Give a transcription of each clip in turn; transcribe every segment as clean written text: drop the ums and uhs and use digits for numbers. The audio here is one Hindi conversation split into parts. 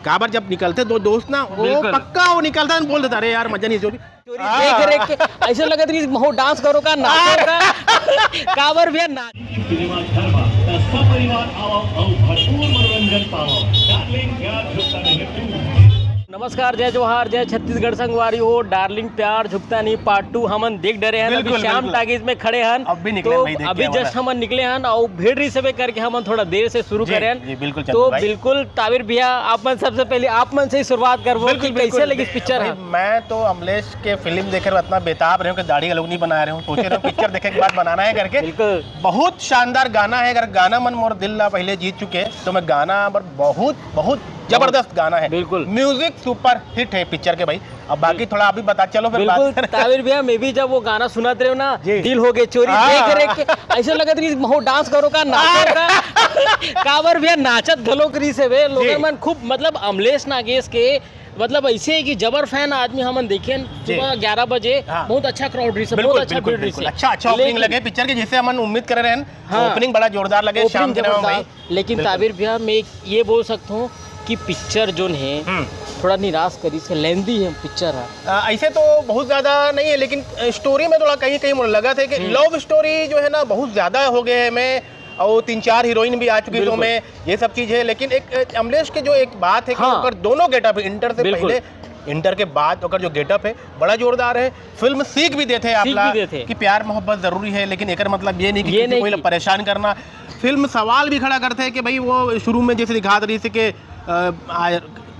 काबर जब निकलते दो दोस्त ना वो पक्का वो निकलता है बोल देता अरे यार मजा नहीं जो भी देख रहे के ऐसे लगा कि हो डांस करो का नाचो का काबर भैया नाच परिवार आओ भरपूर मनोरंजन पाओ डार्लिंग प्यार झुकता नहीं नमस्कार, जय जोहार, जय छत्तीसगढ़ संगवारी हो। डार्लिंग प्यार झुकता नहीं पार्ट 2 हमन देख डरे हैं। अभी श्याम टाकीज में खड़े हैं, अभी जस्ट हमन निकले हैं और भीड़ रिसवे करके हमन थोड़ा देर से शुरू करे हैं। तो बिल्कुल ताबिर भैया आप मन सबसे पहले आप मन से ही शुरुआत करवो कि कैसे लगी पिक्चर है। मैं तो अमलेश के फिल्म देख रहा इतना बेताब रहे हूँ कि दाढ़ी का लोग नहीं बना रहे हूँ, सोचे रहे पिक्चर देखे के बाद बनाना है करके। बिल्कुल बहुत शानदार गाना है। अगर गाना मन मोर दिल ला पहले जीत चुके तो मैं गाना बहुत बहुत जबरदस्त गाना है। बिल्कुल म्यूजिक सुपर हिट है पिक्चर के भाई। अब बाकी थोड़ा आप भी बता चलो फिर बिल्कुल ताबिर भैया मैं भी जब वो गाना सुनाते रहे ना दिल हो गए चोरी देख रहे के ऐसे लगा कि हो डांस करो का नाचो का काबर भैया नाचत घलो करी से वे लोग मन खूब मतलब अमलेश नागेश के मतलब ऐसे है कि जबर फैन आदमी हमन देखे सुबह 11 बजे बहुत अच्छा क्राउड रही, बहुत अच्छा भीड़ रही, अच्छा ओपनिंग लगे पिक्चर के जिसे हम उम्मीद कर रहे हैं। ओपनिंग बड़ा जोरदार लगे शाम के भाई। लेकिन ताबिर भैया मैं ये बोल सकता हूँ कि पिक्चर जो है थोड़ा निराश करी से लेंदी है पिक्चर है। ऐसे तो बहुत ज्यादा नहीं है लेकिन स्टोरी में थोड़ा कहीं कहीं मुझे लगा था कि लव स्टोरी जो है ना बहुत ज्यादा हो गए है में और 3-4 हीरोइन भी आ चुकी तो में ये सब चीज है। लेकिन एक अमलेश के जो एक बात है कि हाँ। दोनों गेटअप इंटर से पहले इंटर के बाद अगर जो गेटअप है बड़ा जोरदार है। फिल्म सीख भी देते हैं आप कि प्यार मोहब्बत जरूरी है लेकिन एक मतलब ये नहीं कि कोई परेशान करना। फिल्म सवाल भी खड़ा करते हैं कि भाई वो शुरू में जैसे दिखा रही थी कि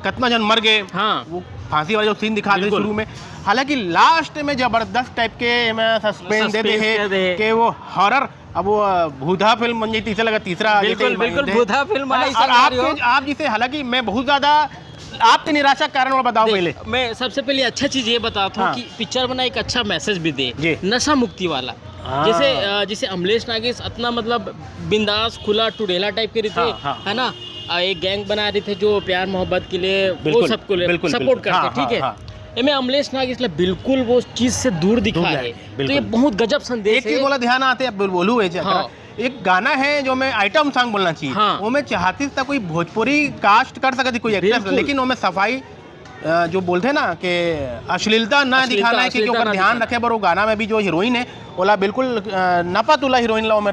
कितना जन मर गए, हाँ। वो फांसी वाला जो सीन दिखा रहे शुरू में, हालांकि लास्ट में जबरदस्त टाइप के सस्पेंस दे दे कि वो हॉरर अब वो भूधा फिल्म बन जाती लगा तीसरा बिल्कुल भूधा फिल्म आप जिसे हालांकि मैं बहुत ज्यादा आपके निराशा कारण और बताओ। पहले मैं सबसे पहले अच्छा चीज ये बताता हूँ कि पिक्चर बना एक अच्छा मैसेज भी दे नशा मुक्ति वाला। जैसे अमलेश नागेश इतना मतलब बिंदास खुला टुडेला टाइप के थे है ना, एक गैंग बना रहे थे जो प्यार मोहब्बत के लिए वो सबको सपोर्ट करते, ठीक है। मैं अमलेश नागेश बिल्कुल वो चीज से दूर दिखा है तो ये बहुत गजब संदेश है। एक बोला ध्यान आते अब बोलूँ एक गाना है जो मैं आइटम सॉन्ग बोलना चाहिए, वो मैं चाहती था कोई भोजपुरी कास्ट कर सकती कोई एक्ट्रेस, लेकिन वो मैं सफाई जो बोलते हैं ना कि अश्लीलता ना दिखाना है कि ऊपर ध्यान रखे। पर वो गाना में भी जो हीरोइन है ओला बिल्कुल नपातुला हीरोइन ला में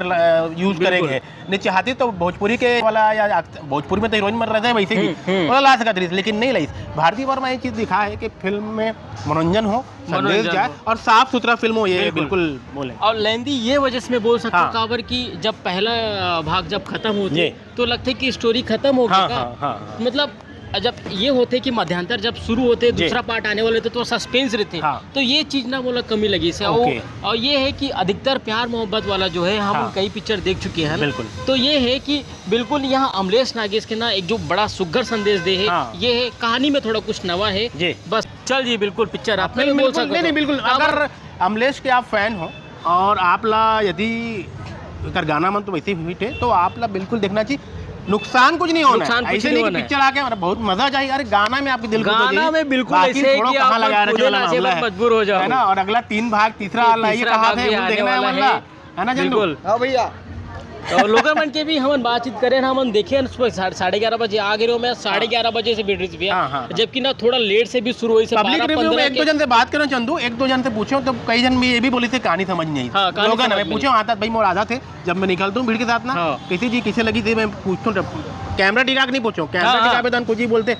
यूज करेंगे नहीं चाहती तो भोजपुरी के वाला या भोजपुरी में तो हीरोइन मर रहे थे वैसे ही ओला ला सकती लेकिन नहीं लाई। भारतीय वर्मा ये चीज दिखा है कि फिल्म में मनोरंजन हो, संदेश जाए और साफ सुथरा फिल्म हो, ये बिल्कुल बोले। और लेंदी ये वजह से मैं बोल सकता हूँ काबर की जब पहला भाग जब खत्म होती तो लगता है कि स्टोरी खत्म हो गई, मतलब जब ये होते कि मध्यांतर जब शुरू होते दूसरा पार्ट आने वाले थे तो सस्पेंस रहते तो ये चीज ना बोला कमी लगी से। और ये है कि अधिकतर प्यार मोहब्बत वाला जो है हम कई पिक्चर देख चुके हैं बिल्कुल। तो ये है कि बिल्कुल यहाँ अमलेश नागेश के ना एक जो बड़ा सुघर संदेश दे है ये है कहानी में थोड़ा कुछ नवा है बस। चल जी बिल्कुल पिक्चर आप नहीं बोल सकते नहीं बिल्कुल। अगर अमलेश के आप फैन हो और आप ला यदि अगर गाना मन तो वैसे हिट है तो आप ला बिल्कुल देखना चाहिए, नुकसान कुछ नहीं होना है। ऐसे नहीं कि पिक्चर आके बहुत मजा चाहिए, अरे गाना में आपके दिल गाना में बिल्कुल ऐसे है कि आप मजबूर हो जाओ, है ना। और अगला 3 भाग तीसरा वाला ये कहा है देखना है ना बिल्कुल। हाँ भैया तो लोग मन के भी हम बातचीत करें ना, हम देखे 11:30 बजे आ गए मैं 11:30 बजे से बैठ रही थी, जबकि ना थोड़ा लेट से भी शुरू हुई से पब्लिक रिव्यू में 1-2 जन से बात करो चंदू, 1-2 जन से पूछो तो कई जन भी ये भी बोली थी कहानी समझ नहीं आई। लोग मैं पूछो आता भाई मोर आधा थे जब मैं निकलता हूँ भीड़ के साथ ना किसी जी किसे लगी थी मैं पूछता हूँ कैमरा टिका नहीं पूछो कैमरा टिका पे कुछ ही बोलते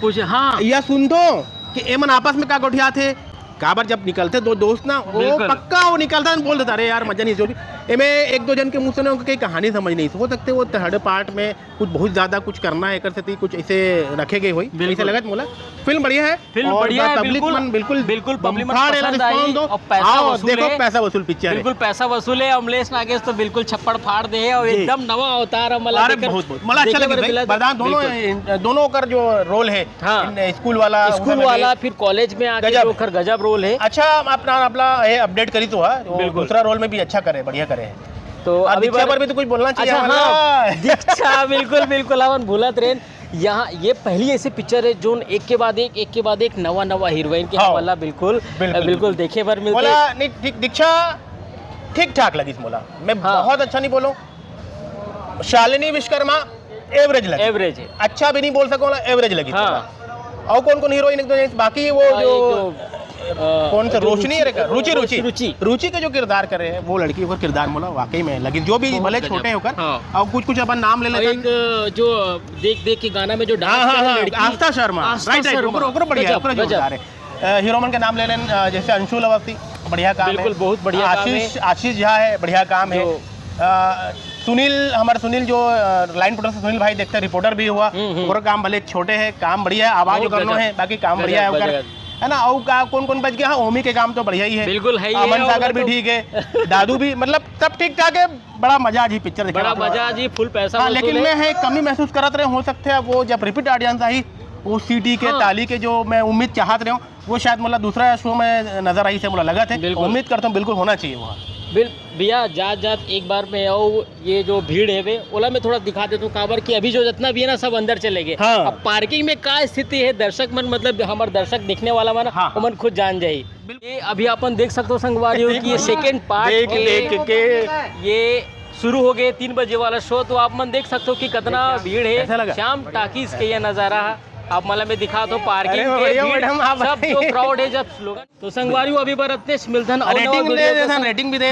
या सुन दो कि एमन आपस में का गोठिया थे काबर जब निकलते दो दोस्त ना वो पक्का वो निकलता है बोल देता अरे यार मजा नहीं जो भी। मैं 1-2 जन के मुँह से ना कहीं कहानी समझ नहीं हो सकते वो थर्ड पार्ट में कुछ बहुत ज्यादा कुछ करना है कर सकती कुछ ऐसे रखे गए हुई ऐसे लगा बोला। फिल्म बढ़िया है, फिल्म बढ़िया है, बिल्कुल पैसा वसूल पिक्चर बिल्कुल पैसा वसूल है। अमलेश नागेश तो बिल्कुल छप्पड़ फाड़ दे और एकदम नवा अवतार बहुत अच्छा लगा। दोनों का जो रोल है स्कूल वाला फिर कॉलेज में आकर गजब रोल है। अच्छा अपना अपडेट करी तो दूसरा रोल में भी अच्छा करे बढ़िया करे तो अभी पर भी तो कुछ बोलना चाहिए। अच्छा बिल्कुल अपन भूला ट्रेन यहाँ ये पहली ऐसी पिक्चर है जो एक के बाद एक नवा हीरोइन के हवाला बिल्कुल देखे बार मिलते। दीक्षा ठीक ठाक लगी मोला, मैं बहुत अच्छा नहीं बोलूं। शालिनी विश्वकर्मा एवरेज है, अच्छा भी नहीं बोल सकूंगा एवरेज लगी। और कौन कौन हीरोइन एक दो बाकी वो जो कौन सा रोशनी है रुचि के जो किरदार कर रहे हैं वो लड़की का किरदार मोला वाकई में लगी जो भी भले छोटे होकर और कुछ कुछ अपन नाम ले लेते एक जो देख देख के गाना में जो डांस आस्था शर्मा राइट ओकरो बढ़िया ओकरो जोरदार है हीरोइन के नाम ले लें जैसे अंशुल अवस्थी बढ़िया काम है बिल्कुल बहुत बढ़िया आशीष झा है बढ़िया काम है सुनील जो लाइन प्रोड्यूसर सुनील भाई देखते हैं रिपोर्टर भी हुआ और काम भले छोटे है काम बढ़िया है आवाज करना है बाकी काम बढ़िया है ना और का कौन कौन बच गया हाँ ओमी के काम तो बढ़िया ही है बिल्कुल है अमन सागर भी ठीक है दादू भी मतलब सब ठीक ठाक है बड़ा मजा आज पिक्चर बड़ा मजा जी फुल पैसा लेकिन मैं है कमी महसूस करत रहे हो सकते हैं वो जब रिपीट ऑडियंस आई वो सीटी के ताली के जो मैं उम्मीद चाहत रहे हूँ वो शायद मतलब दूसरा शो में नजर आई से मुझे लगा थे उम्मीद करता हूँ बिल्कुल होना चाहिए वहाँ भैया जात एक बार में आओ ये जो भीड़ है वे ओला में थोड़ा दिखा देता हूँ काबर की अभी जो जितना भी है ना सब अंदर चले गए अब पार्किंग में क्या स्थिति है दर्शक मन मतलब हमारे दर्शक देखने वाला मन मन खुद जान जाए ये अभी अपन देख सकते हो संगवारियों की ये सेकेंड पार्ट देख के ये शुरू हो गए 3 बजे वाला शो तो आप मन देख सकते हो कि कितना भीड़ है शाम टाकीज के ये नजारा आप मतलब में दिखा दो पार्किंग के सब जो क्राउड है जब स्लोगन तो संगवारियों अभी बरतने मिलधन रेटिंग भी दे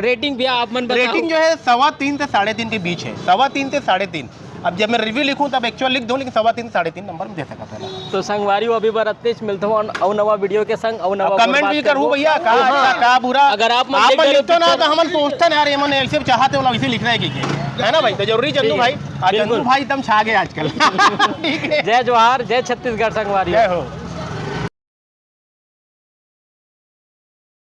रेटिंग भी आप मन रेटिंग जो है 3.25 से 3.5 के बीच है 3.25 से 3.5 अब जब मैं रिव्यू लिखूं तब एक्चुअल लिख दूं लेकिन 3.25 से 3.5 नंबर में दे सकता था तो संगवारियों अभी बरतने मिलता हूं और नवा वीडियो के संग और नवा कमेंट भी करूं भैया का बुरा अगर आप लिखते ना तो हम सोचते ना यार ये मन ऐसे चाहते हो वैसे लिखना है ना भाई तो जरूरी चंदू भाई चंदू भाई एकदम छा गए आजकल जय जोहार जय छत्तीसगढ़ संगवारी जय हो।